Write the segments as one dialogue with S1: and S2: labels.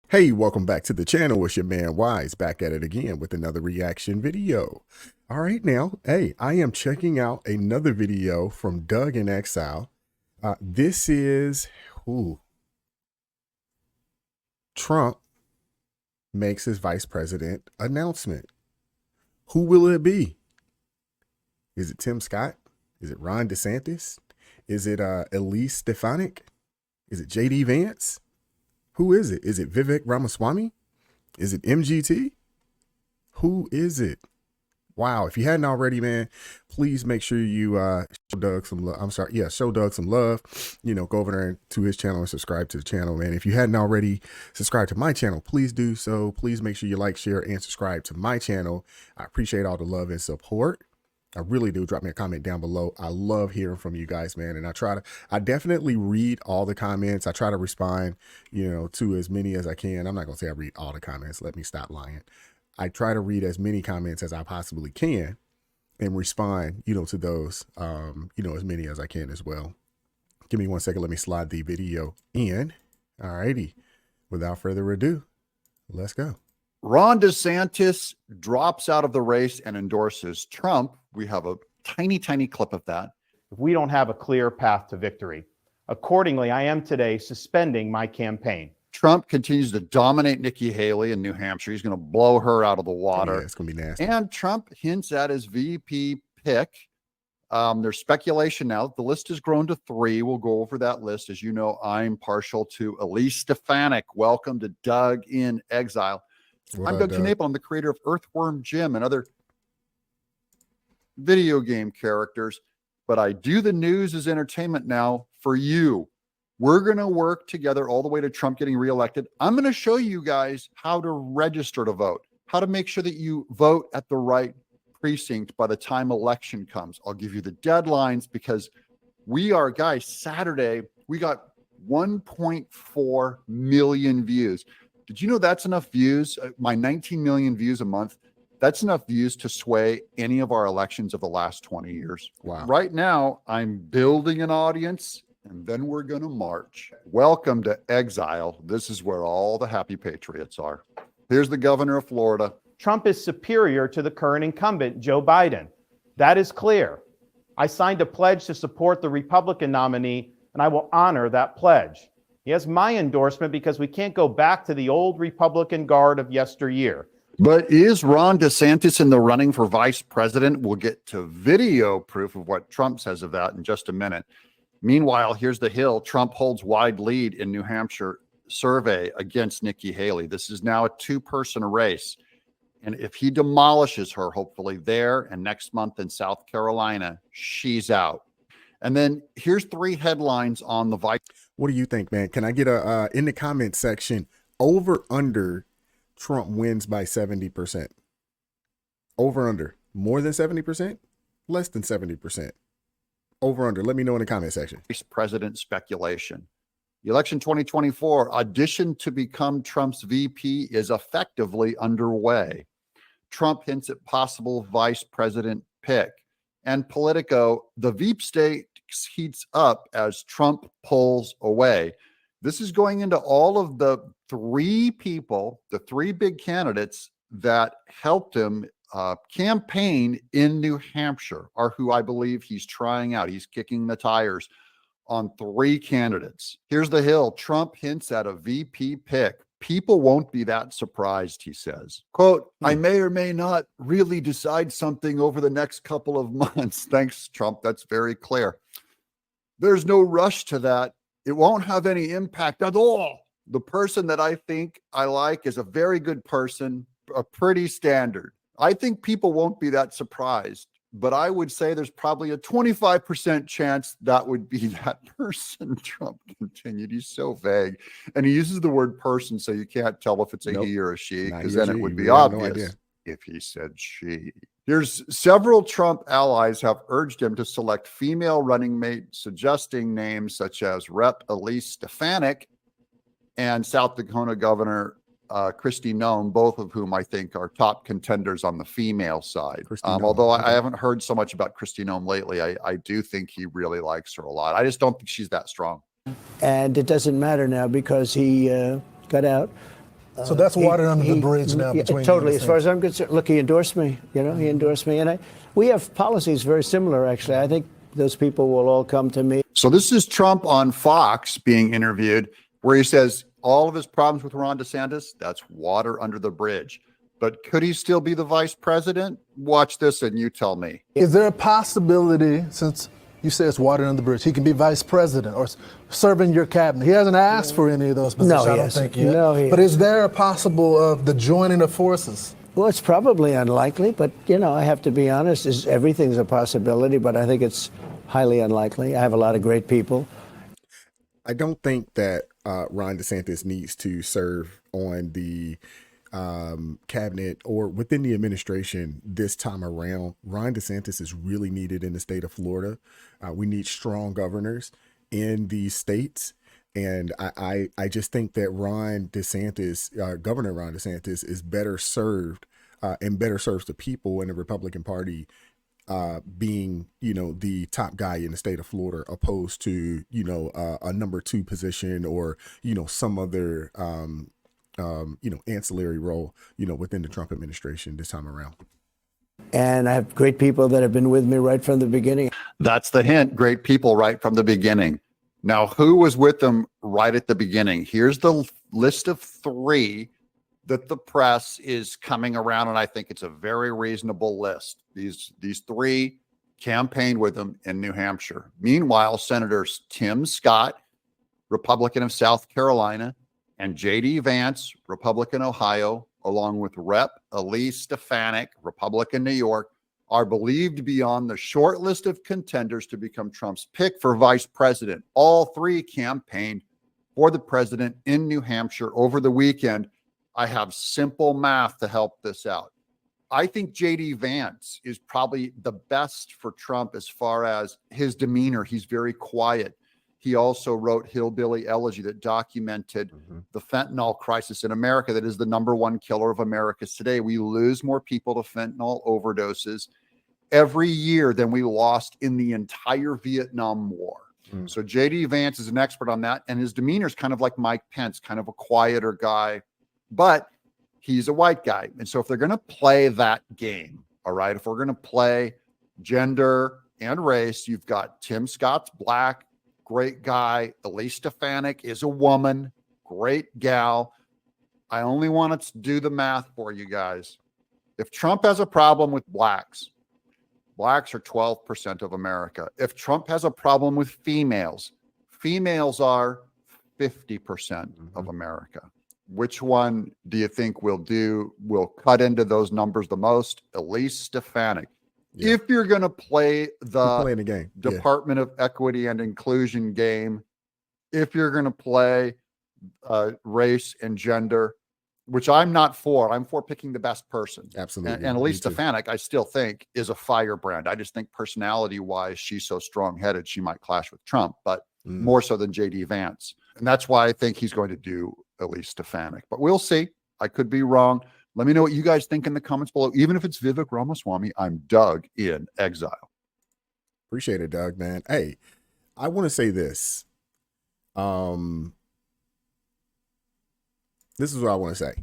S1: Hey, welcome back to the channel. It's your man Wise back at it again with another reaction video. All right, now, hey, I am checking out another video from Doug in Exile. This is Trump makes his vice president announcement. Who will it be? Is it Tim Scott? Is it Ron DeSantis? Is it Elise Stefanik? Is it JD Vance? Who is it? Is it Vivek Ramaswamy? Is it MGT? Who is it? Wow. If you hadn't already, man, please make sure you show Doug some love. Show Doug some love. You know, go over there to his channel and subscribe to the channel, man. If you hadn't already subscribed to my channel, please do so. Please make sure you like, share, and subscribe to my channel. I appreciate all the love and support. I really do. Drop me a comment down below. I love hearing from you guys, man. And I definitely read all the comments. I try to respond, to as many as I can. I'm not going to say I read all the comments. Let me stop lying. I try to read as many comments as I possibly can and respond, to those, as many as I can as well. Give me 1 second. Let me slide the video in. All righty. Without further ado, let's go.
S2: Ron DeSantis drops out of the race and endorses Trump. We have a tiny clip of that.
S3: If we don't have a clear path to victory. Accordingly, I am today suspending my campaign.
S2: Trump continues to dominate Nikki Haley in New Hampshire. He's going to blow her out of the water.
S1: Yeah, it's going to be nasty.
S2: And Trump hints at his VP pick. There's speculation now that the list has grown to 3. We'll go over that list. As you know, I'm partial to Elise Stefanik. Welcome to Doug in Exile. I'm Doug T. I'm the creator of Earthworm Jim and other video game characters, but I do the news as entertainment now for you. We're going to work together all the way to Trump getting reelected. I'm going to show you guys how to register to vote, how to make sure that you vote at the right precinct by the time election comes. I'll give you the deadlines because we are, guys, Saturday, we got 1.4 million views. Did you know that's enough views? My 19 million views a month, that's enough views to sway any of our elections of the last 20 years.
S1: Wow.
S2: Right now, I'm building an audience, and then we're going to march. Welcome to Exile. This is where all the happy patriots are. Here's the governor of Florida.
S3: Trump is superior to the current incumbent, Joe Biden. That is clear. I signed a pledge to support the Republican nominee, and I will honor that pledge. He has my endorsement because we can't go back to the old Republican guard of yesteryear.
S2: But is Ron DeSantis in the running for vice president? We'll get to video proof of what Trump says of that in just a minute. Meanwhile, here's the Hill. Trump holds wide lead in New Hampshire survey against Nikki Haley. This is now a 2-person race. And if he demolishes her, hopefully there and next month in South Carolina, she's out. And then here's 3 headlines on the vice.
S1: What do you think, man? Can I get a in the comment section, over under Trump wins by 70%? Over under, more than 70%, less than 70%? Over under, let me know in the comment section.
S2: Vice president speculation. The election 2024 audition to become Trump's VP is effectively underway. Trump hints at possible vice president pick. And Politico, the Veep state heats up as Trump pulls away. This is going into all of the 3 people, the 3 big candidates that helped him campaign in New Hampshire, are who I believe he's trying out. He's kicking the tires on 3 candidates. Here's the Hill. Trump hints at a VP pick. People won't be that surprised, he says. Quote, I may or may not really decide something over the next couple of months. Thanks, Trump. That's very clear. There's no rush to that. It won't have any impact at all. The person that I think I like is a very good person, a pretty standard. I think people won't be that surprised, but I would say there's probably a 25% chance that would be that person. Trump continued. He's so vague. And he uses the word person, so you can't tell if it's a he or a she, because then it would be obvious if he said she. Here's several Trump allies have urged him to select female running mate, suggesting names such as Rep. Elise Stefanik and South Dakota Governor Kristi Noem, both of whom I think are top contenders on the female side. Although I haven't heard so much about Kristi Noem lately, I do think he really likes her a lot. I just don't think she's that strong.
S4: And it doesn't matter now because he got out. So that's water under the bridge now
S5: Yeah,
S4: between you
S5: totally.
S4: and
S5: As far as
S4: DeSantis.
S5: I'm concerned, look, he endorsed me. You know, he endorsed me, and we have policies very similar. Actually, I think those people will all come to me.
S2: So this is Trump on Fox being interviewed, where he says all of his problems with Ron DeSantis, that's water under the bridge. But could he still be the vice president? Watch this and you tell me.
S4: Is there a possibility, since you say it's water under the bridge, he can be vice president or serve in your cabinet? He hasn't asked for any of those positions,
S5: No,
S4: I
S5: he
S4: don't
S5: hasn't.
S4: think yet.
S5: No, he
S4: But is there a possible of the joining of forces?
S5: Well, it's probably unlikely, but you know, I have to be honest. Everything's a possibility, but I think it's highly unlikely. I have a lot of great people.
S1: I don't think that Ron DeSantis needs to serve on the cabinet or within the administration this time around. Ron DeSantis is really needed in the state of Florida. We need strong governors in these states. And I just think that Ron DeSantis, Governor Ron DeSantis, is better served and better serves the people in the Republican Party being, the top guy in the state of Florida, opposed to, a number 2 position or, some other, ancillary role, within the Trump administration this time around.
S5: And I have great people that have been with me right from the beginning.
S2: That's the hint. Great people right from the beginning. Now, who was with them right at the beginning? Here's the list of 3 that the press is coming around, and I think it's a very reasonable list. These 3 campaigned with him in New Hampshire. Meanwhile, Senators Tim Scott, Republican of South Carolina, and J.D. Vance, Republican Ohio, along with Rep. Elise Stefanik, Republican New York, are believed to be on the short list of contenders to become Trump's pick for vice president. All 3 campaigned for the president in New Hampshire over the weekend. I have simple math to help this out. I think J.D. Vance is probably the best for Trump as far as his demeanor. He's very quiet. He also wrote Hillbilly Elegy that documented the fentanyl crisis in America that is the #1 killer of Americans today. We lose more people to fentanyl overdoses every year than we lost in the entire Vietnam War. So J.D. Vance is an expert on that, and his demeanor is kind of like Mike Pence, kind of a quieter guy, but he's a white guy. And so if they're going to play that game, all right, if we're going to play gender and race, you've got Tim Scott's black, great guy. Elise Stefanik is a woman, great gal. I only wanted to do the math for you guys. If Trump has a problem with blacks are 12% of America. If Trump has a problem with females are 50% of America. Which one do you think will cut into those numbers the most? Elise Stefanik. Yeah. If you're going to play the
S1: game.
S2: Department of Equity and Inclusion game, if you're going to play race and gender, which I'm not for, I'm for picking the best person.
S1: Absolutely.
S2: And Elise Stefanik, I still think, is a firebrand. I just think personality-wise, she's so strong-headed, she might clash with Trump, but more so than J.D. Vance. And that's why I think he's going to do Elise Stefanik. But we'll see. I could be wrong. Let me know what you guys think in the comments below. Even if it's Vivek Ramaswamy, I'm Doug in exile.
S1: Appreciate it, Doug, man. Hey, I want to say this. This is what I want to say.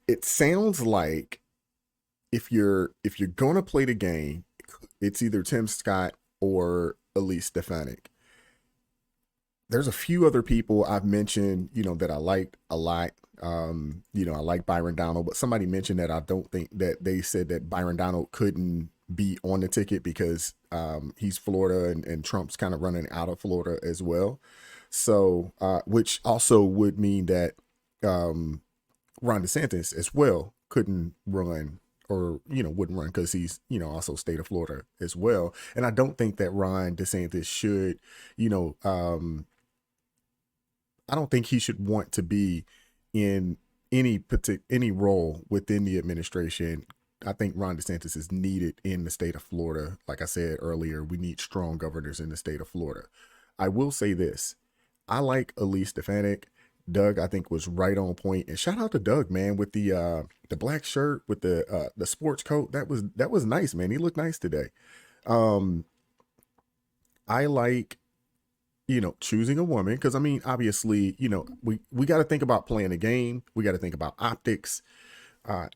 S1: It sounds like if you're going to play the game, it's either Tim Scott or Elise Stefanik. There's a few other people I've mentioned, that I liked a lot. I like Byron Donald, but somebody mentioned that I don't think that they said that Byron Donald couldn't be on the ticket because he's Florida and Trump's kind of running out of Florida as well. So, which also would mean that Ron DeSantis as well couldn't run or, wouldn't run because he's, also state of Florida as well. And I don't think that Ron DeSantis should, I don't think he should want to be in any role within the administration. I think Ron DeSantis is needed in the state of Florida. Like I said earlier, we need strong governors in the state of Florida. I will say this. I like Elise Stefanik. Doug, I think, was right on point. And shout out to Doug, man, with the black shirt with the sports coat. That was nice, man. He looked nice today. I like, choosing a woman, because I mean, obviously, we got to think about playing a game. We got to think about optics.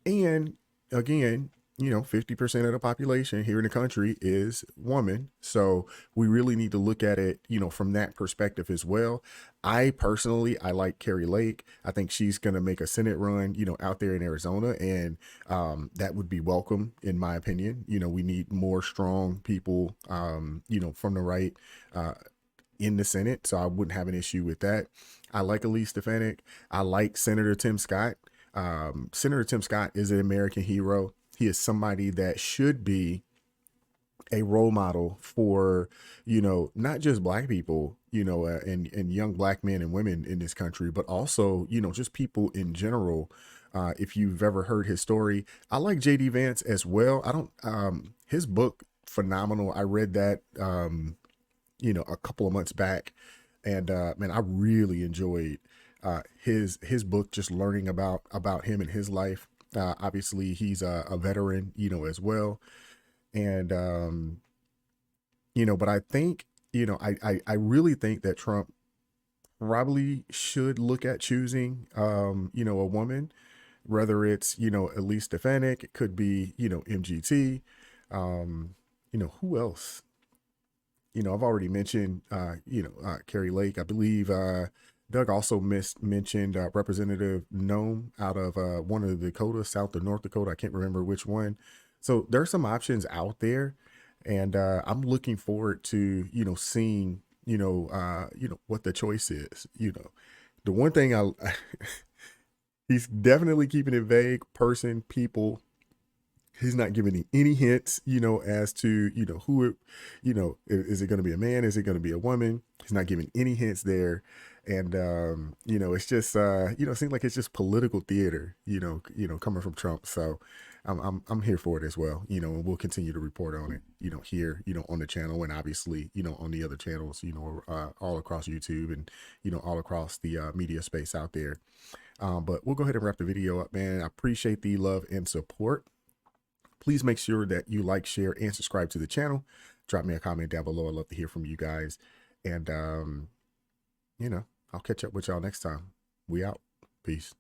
S1: And again, 50% of the population here in the country is woman. So we really need to look at it, from that perspective as well. I personally, I like Carrie Lake. I think she's going to make a Senate run, out there in Arizona. And that would be welcome, in my opinion. We need more strong people, from the right in the Senate. So I wouldn't have an issue with that. I like Elise Stefanik. I like Senator Tim Scott. Senator Tim Scott is an American hero. He is somebody that should be a role model for, not just black people, and young black men and women in this country, but also, just people in general. If you've ever heard his story, I like JD Vance as well. His book, phenomenal. I read that, a couple of months back, and, man, I really enjoyed, his book, just learning about him and his life. Obviously he's a veteran, as well. And, but I think, I really think that Trump probably should look at choosing, a woman, whether it's, Elise Stefanik, it could be, MGT, who else? I've already mentioned, Carrie Lake. I believe, Doug also mentioned Representative Nome out of one of the Dakota, South or North Dakota. I can't remember which one. So there's some options out there, and I'm looking forward to seeing what the choice is. The one thing he's definitely keeping it vague. Person, people. He's not giving any hints, as to, who, is it going to be a man? Is it going to be a woman? He's not giving any hints there. And, it's just, it seems like it's just political theater, coming from Trump. So I'm here for it as well, and we'll continue to report on it, here, on the channel, and obviously, on the other channels, all across YouTube and, all across the media space out there. But we'll go ahead and wrap the video up, man. I appreciate the love and support. Please make sure that you like, share, and subscribe to the channel. Drop me a comment down below. I'd love to hear from you guys. And, I'll catch up with y'all next time. We out. Peace.